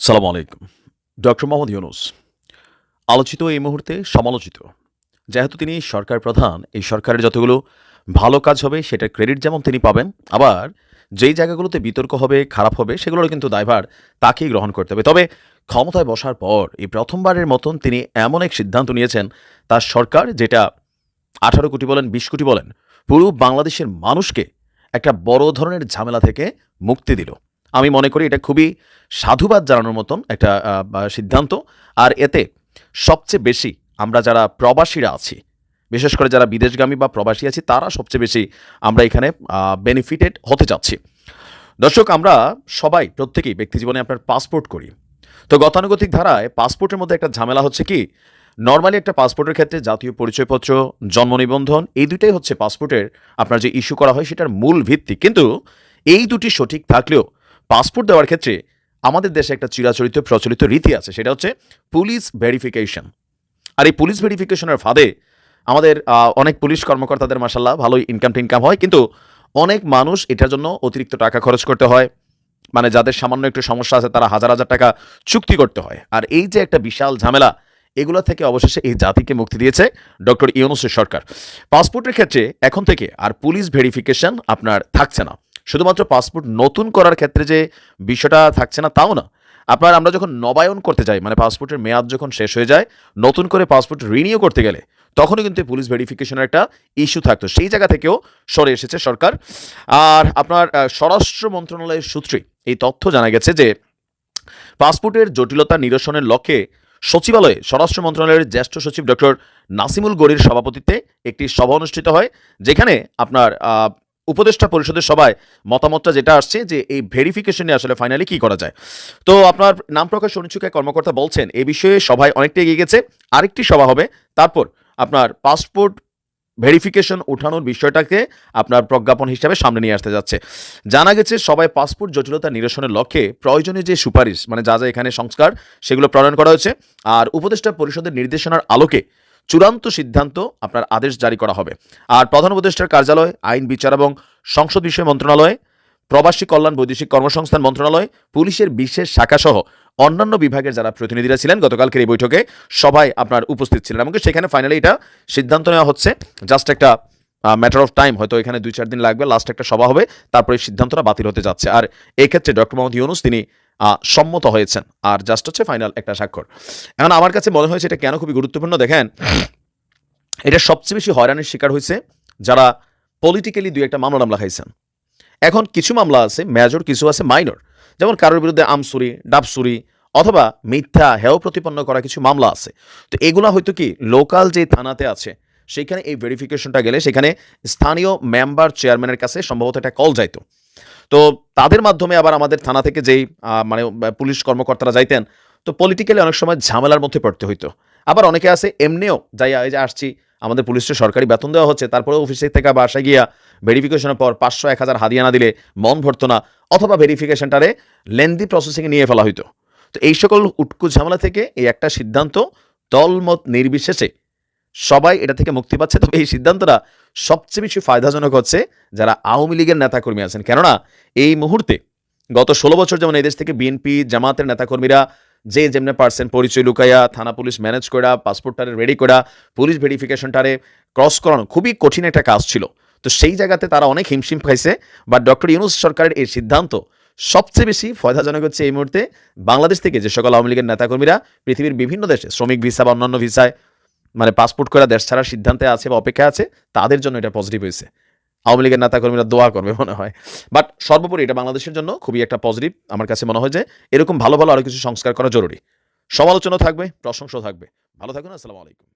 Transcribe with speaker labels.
Speaker 1: সালামু আলাইকুম। ডক্টর মোহাম্মদ ইউনুস আলোচিত এই মুহূর্তে সমালোচিত। যেহেতু তিনি সরকার প্রধান, এই সরকারের যতগুলো ভালো কাজ হবে সেটার ক্রেডিট যেমন তিনি পাবেন, আবার যেই জায়গাগুলোতে বিতর্ক হবে, খারাপ হবে সেগুলোরও কিন্তু দায়ভার তাকেই গ্রহণ করতে হবে। তবে ক্ষমতায় বসার পর এই প্রথমবারের মতন তিনি এমন এক সিদ্ধান্ত নিয়েছেন তার সরকার, যেটা ১৮ কোটি বলেন, ২০ কোটি বলেন, পুরো বাংলাদেশের মানুষকে একটা বড় ধরনের ঝামেলা থেকে মুক্তি দিল। আমি মনে করি এটা খুবই সাধুবাদ জানানোর মতন একটা সিদ্ধান্ত। আর এতে সবচেয়ে বেশি আমরা যারা প্রবাসীরা আছি, বিশেষ করে যারা বিদেশগামী বা প্রবাসী আছি, তারা সবচেয়ে বেশি আমরা এখানে বেনিফিটেড হতে চাচ্ছি। দর্শক, আমরা সবাই প্রত্যেকেই ব্যক্তিজীবনে আপনার পাসপোর্ট করি। তো গতানুগতিক ধারায় পাসপোর্টের মধ্যে একটা ঝামেলা হচ্ছে কি, নর্মালি একটা পাসপোর্টের ক্ষেত্রে জাতীয় পরিচয়পত্র, জন্ম নিবন্ধন, এই দুটাই হচ্ছে পাসপোর্টের আপনার যে ইস্যু করা হয় সেটার মূল ভিত্তি। কিন্তু এই দুটি সঠিক থাকলেও পাসপোর্ট দেওয়ার ক্ষেত্রে আমাদের দেশে একটা চিরাচরিত প্রচলিত রীতি আছে, সেটা হচ্ছে পুলিশ ভেরিফিকেশন। আর এই পুলিশ ভেরিফিকেশনের ফাঁদে আমাদের অনেক পুলিশ কর্মকর্তাদের মাসাল্লাহ ভালোই ইনকাম হয়, কিন্তু অনেক মানুষ এটার জন্য অতিরিক্ত টাকা খরচ করতে হয়। মানে যাদের সামান্য একটু সমস্যা আছে তারা হাজার হাজার টাকা চুক্তি করতে হয়। আর এই যে একটা বিশাল ঝামেলা, এগুলো থেকে অবশেষে এই জাতিকে মুক্তি দিয়েছে ডক্টর ইউনূসের সরকার। পাসপোর্টের ক্ষেত্রে এখন থেকে আর পুলিশ ভেরিফিকেশন আপনার থাকছে না। শুধুমাত্র পাসপোর্ট নতুন করার ক্ষেত্রে যে বিষয়টা থাকছে না তাও না, আমরা যখন নবায়ন করতে যাই, মানে পাসপোর্টের মেয়াদ যখন শেষ হয়ে যায়, নতুন করে পাসপোর্ট রিনিউ করতে গেলে তখনও কিন্তু পুলিশ ভেরিফিকেশনের একটা ইস্যু থাকতো, সেই জায়গা থেকেও সরে এসেছে সরকার। আর আপনার স্বরাষ্ট্র মন্ত্রণালয়ের সূত্রে এই তথ্য জানা গেছে যে পাসপোর্টের জটিলতা নিরসনের লক্ষ্যে সচিবালয়ে স্বরাষ্ট্র মন্ত্রণালয়ের জ্যেষ্ঠ সচিব ডক্টর নাসিমুল গনির সভাপতিত্বে একটি সভা অনুষ্ঠিত হয়, যেখানে আপনার উপদেষ্টা পরিষদের সভায় মতামতটা যেটা আসছে যে এই ভেরিফিকেশনে আসলে ফাইনালি কি করা যায়। তো আপনার নাম প্রকাশ অনিচ্ছুক এক কর্মকর্তা বলছেন এই বিষয়ে সভায় অনেকটা এগিয়ে গেছে, আরেকটি সভা হবে, তারপর আপনার পাসপোর্ট ভেরিফিকেশন উঠানোর বিষয়টাকে আপনার প্রজ্ঞাপন হিসাবে সামনে নিয়ে আসতে যাচ্ছে। জানা গেছে সবাই পাসপোর্ট জটিলতা নিরসনের লক্ষ্যে প্রয়োজনীয় যে সুপারিশ, মানে যা যা এখানে সংস্কার, সেগুলো প্রণয়ন করা হয়েছে। আর উপদেষ্টা পরিষদের নির্দেশনার আলোকে চূড়ান্ত সিদ্ধান্ত আপনার আদেশ জারি করা হবে। আর প্রধান উপদেষ্টার কার্যালয়, আইন বিচার এবং সংসদ বিষয় মন্ত্রণালয়, প্রবাসী কল্যাণ বৈদেশিক কর্মসংস্থান মন্ত্রণালয়, পুলিশের বিশেষ শাখাসহ অন্যান্য বিভাগের যারা প্রতিনিধিরা ছিলেন গতকালকের এই বৈঠকে সবাই আপনার উপস্থিত ছিলেন, এবং সেখানে ফাইনালি এটা সিদ্ধান্ত নেওয়া হচ্ছে। জাস্ট একটা ম্যাটার অফ টাইম, হয়তো এখানে ২-৪ দিন লাগবে, লাস্ট একটা সভা হবে, তারপরে এই সিদ্ধান্তটা বাতিল হতে যাচ্ছে। আর এই ক্ষেত্রে ডক্টর মোহাম্মদ ইউনূস তিনি সম্মত হয়েছেন, আর জাস্ট হচ্ছে ফাইনাল একটা স্বাক্ষর। এখন আমার কাছে মনে হয়েছে এটা কেন খুবই গুরুত্বপূর্ণ, দেখেন এটা সবচেয়ে বেশি হয়রানির শিকার হয়েছে যারা পলিটিক্যালি দুই একটা মামলা টামলা খাইছেন। এখন কিছু মামলা আছে মেজর, কিছু আছে মাইনর। যেমন কারোর বিরুদ্ধে আমসুরি, ডাবসুরি অথবা মিথ্যা হেয় প্রতিপন্ন করা কিছু মামলা আছে। তো এগুলা হয়তো কি লোকাল যে থানাতে আছে সেখানে এই ভেরিফিকেশনটা গেলে সেখানে স্থানীয় মেম্বার চেয়ারম্যানের কাছে সম্ভবত একটা কল যাইতো। তো তাদের মাধ্যমে আবার আমাদের থানা থেকে যেই মানে পুলিশ কর্মকর্তারা যাইতেন, তো পলিটিক্যালি অনেক সময় ঝামেলার মধ্যে পড়তে হইতো। আবার অনেকে আছে এমনিও যাই, এই যে আসছি, আমাদের পুলিশের সরকারি বেতন দেওয়া হচ্ছে, তারপরে অফিসে থেকে বাসায় গিয়া ভেরিফিকেশনের পর ৫০০-১০০০ হাদিয়া না দিলে মন ভরতো না, অথবা ভেরিফিকেশনটারে লেন্দি প্রসেসিংয়ে নিয়ে ফেলা হইতো। তো এই সকল উটকু ঝামেলা থেকে এই একটা সিদ্ধান্ত দলমত নির্বিশেষে সবাই এটা থেকে মুক্তি পাচ্ছে। তবে এই সিদ্ধান্তটা সবচেয়ে বেশি ফায়দাজনক হচ্ছে যারা আওয়ামী লীগের নেতাকর্মী আছেন, কেননা এই মুহূর্তে গত ১৬ বছর যেমন এই দেশ থেকে বিএনপি জামাতের নেতাকর্মীরা যে যেমনে পারছেন পরিচয় লুকাইয়া থানা পুলিশ ম্যানেজ করা, পাসপোর্টটারে রেডি করা, পুলিশ ভেরিফিকেশনটারে ক্রস করানো খুবই কঠিন একটা কাজ ছিল। তো সেই জায়গাতে তারা অনেক হিমশিম খাইছে। বাট ডক্টর ইউনূস সরকারের এই সিদ্ধান্ত সবচেয়ে বেশি ফায়দাজনক হচ্ছে এই মুহূর্তে বাংলাদেশ থেকে যে সকল আওয়ামী লীগের নেতাকর্মীরা পৃথিবীর বিভিন্ন দেশে শ্রমিক ভিসা বা অন্যান্য ভিসায় মানে পাসপোর্ট করে দেশ ছাড়ার সিদ্ধান্তে আছে বা অপেক্ষা আছে, তাদের জন্য এটা পজিটিভ হয়েছে। আওয়ামী লীগের নেতাকর্মীরা দোয়া করবে মনে হয়। বাট সর্বোপরি এটা বাংলাদেশের জন্য খুবই একটা পজিটিভ। আমার কাছে মনে হয় যে এরকম ভালো ভালো আরও কিছু সংস্কার করা জরুরি। সমালোচনা থাকবে, প্রশংসাও থাকবে। ভালো থাকুন। আসসালামু আলাইকুম।